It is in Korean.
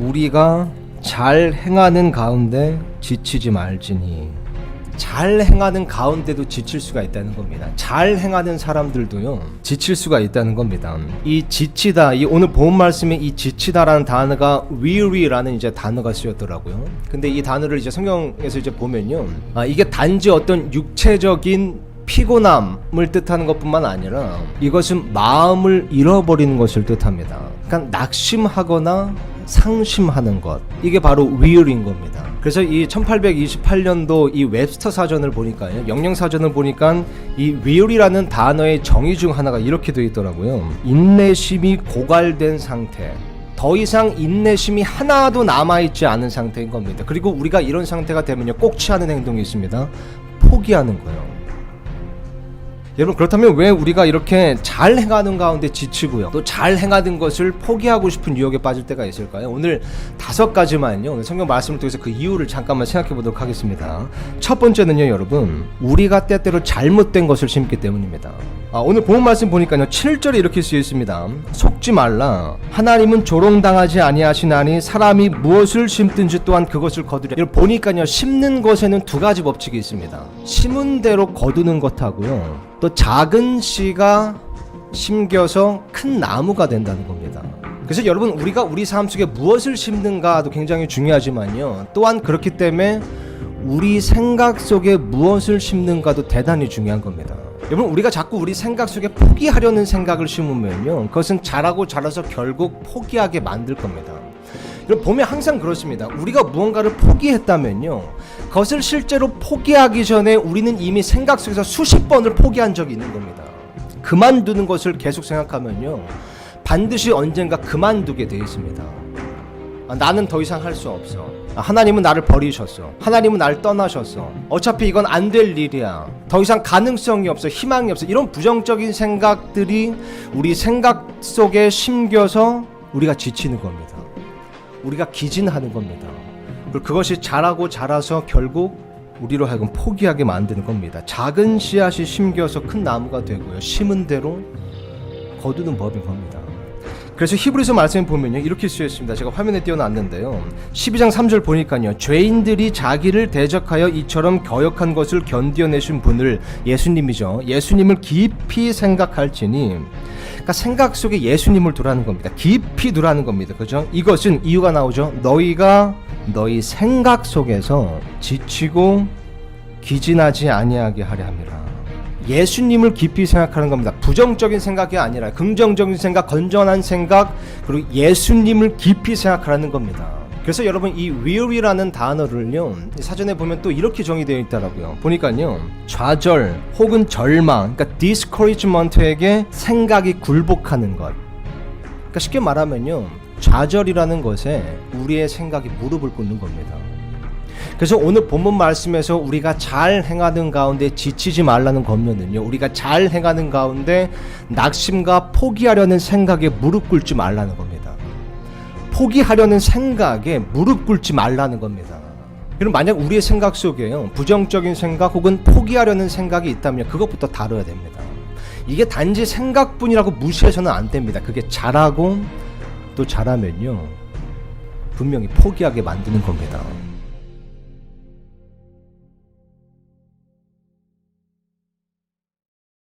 우리가 잘 행하는 가운데 지치지 말지니. 잘 행하는 가운데도 지칠 수가 있다는 겁니다. 잘 행하는 사람들도요 지칠 수가 있다는 겁니다. 이 지치다, 이 오늘 본 말씀에 이 지치다라는 단어가 weary라는 이제 단어가 쓰였더라고요. 근데 이 단어를 이제 성경에서 이제 보면요, 이게 단지 어떤 육체적인 피곤함을 뜻하는 것뿐만 아니라 이것은 마음을 잃어버리는 것을 뜻합니다. 그러니까 낙심하거나 상심하는 것, 이게 바로 weary인 겁니다. 그래서 이 1828년도 이 웹스터 사전을 보니까요, 영영 사전을 보니까 이 weary라는 단어의 정의 중 하나가 이렇게 되어 있더라고요. 인내심이 고갈된 상태, 더 이상 인내심이 하나도 남아있지 않은 상태인 겁니다. 그리고 우리가 이런 상태가 되면요 꼭 취하는 행동이 있습니다. 포기하는 거예요. 여러분, 그렇다면 왜 우리가 이렇게 잘 행하는 가운데 지치고요 또 잘 행하는 것을 포기하고 싶은 유혹에 빠질 때가 있을까요? 오늘 5가지만요 오늘 성경 말씀을 통해서 그 이유를 잠깐만 생각해 보도록 하겠습니다. 첫 번째는요, 여러분, 우리가 때때로 잘못된 것을 심기 때문입니다. 오늘 본문 말씀 보니까요 7절에 이렇게 쓰여 있습니다. 속지 말라. 하나님은 조롱당하지 아니하시나니 사람이 무엇을 심든지 또한 그것을 거두려. 이걸 보니까요 심는 것에는 2가지 법칙이 있습니다. 심은 대로 거두는 것하고요, 또 작은 씨가 심겨서 큰 나무가 된다는 겁니다. 그래서 여러분, 우리가 우리 삶 속에 무엇을 심는가도 굉장히 중요하지만요, 또한 그렇기 때문에 우리 생각 속에 무엇을 심는가도 대단히 중요한 겁니다. 여러분, 우리가 자꾸 우리 생각 속에 포기하려는 생각을 심으면요 그것은 자라서 결국 포기하게 만들 겁니다. 여러분, 보면 항상 그렇습니다. 우리가 무언가를 포기했다면요 그것을 실제로 포기하기 전에 우리는 이미 생각 속에서 수십 번을 포기한 적이 있는 겁니다. 그만두는 것을 계속 생각하면요 반드시 언젠가 그만두게 되어 있습니다. 나는 더 이상 할 수 없어. 하나님은 나를 버리셨어. 하나님은 나를 떠나셨어. 어차피 이건 안 될 일이야. 더 이상 가능성이 없어. 희망이 없어. 이런 부정적인 생각들이 우리 생각 속에 심겨서 우리가 지치는 겁니다. 우리가 기진하는 겁니다. 그리고 그것이 자라서 결국 우리로 하여금 포기하게 만드는 겁니다. 작은 씨앗이 심겨서 큰 나무가 되고요, 심은 대로 거두는 법인 겁니다. 그래서 히브리서 말씀에 보면요 이렇게 쓰여있습니다. 제가 화면에 띄워놨는데요, 12장 3절 보니까요, 죄인들이 자기를 대적하여 이처럼 거역한 것을 견뎌내신 분을, 예수님이죠, 예수님을 깊이 생각할지니. 그러니까 생각 속에 예수님을 두라는 겁니다. 깊이 두라는 겁니다. 그죠? 이것은 이유가 나오죠. 너희가 너희 생각 속에서 지치고 기진하지 아니하게 하려 함이라. 예수님을 깊이 생각하는 겁니다. 부정적인 생각이 아니라 긍정적인 생각, 건전한 생각, 그리고 예수님을 깊이 생각하라는 겁니다. 그래서 여러분, 이 weary라는 단어를요 사전에 보면 또 이렇게 정의되어 있더라고요. 보니까요, 좌절 혹은 절망, 그러니까 discouragement에게 생각이 굴복하는 것. 그러니까 쉽게 말하면요, 좌절이라는 것에 우리의 생각이 무릎을 꿇는 겁니다. 그래서 오늘 본문 말씀에서 우리가 잘 행하는 가운데 지치지 말라는 권면은요, 우리가 잘 행하는 가운데 낙심과 포기하려는 생각에 무릎 꿇지 말라는 겁니다. 포기하려는 생각에 무릎 꿇지 말라는 겁니다. 그럼 만약 우리의 생각 속에요 부정적인 생각 혹은 포기하려는 생각이 있다면 그것부터 다뤄야 됩니다. 이게 단지 생각뿐이라고 무시해서는 안 됩니다. 그게 자라고 또 자라면요 분명히 포기하게 만드는 겁니다.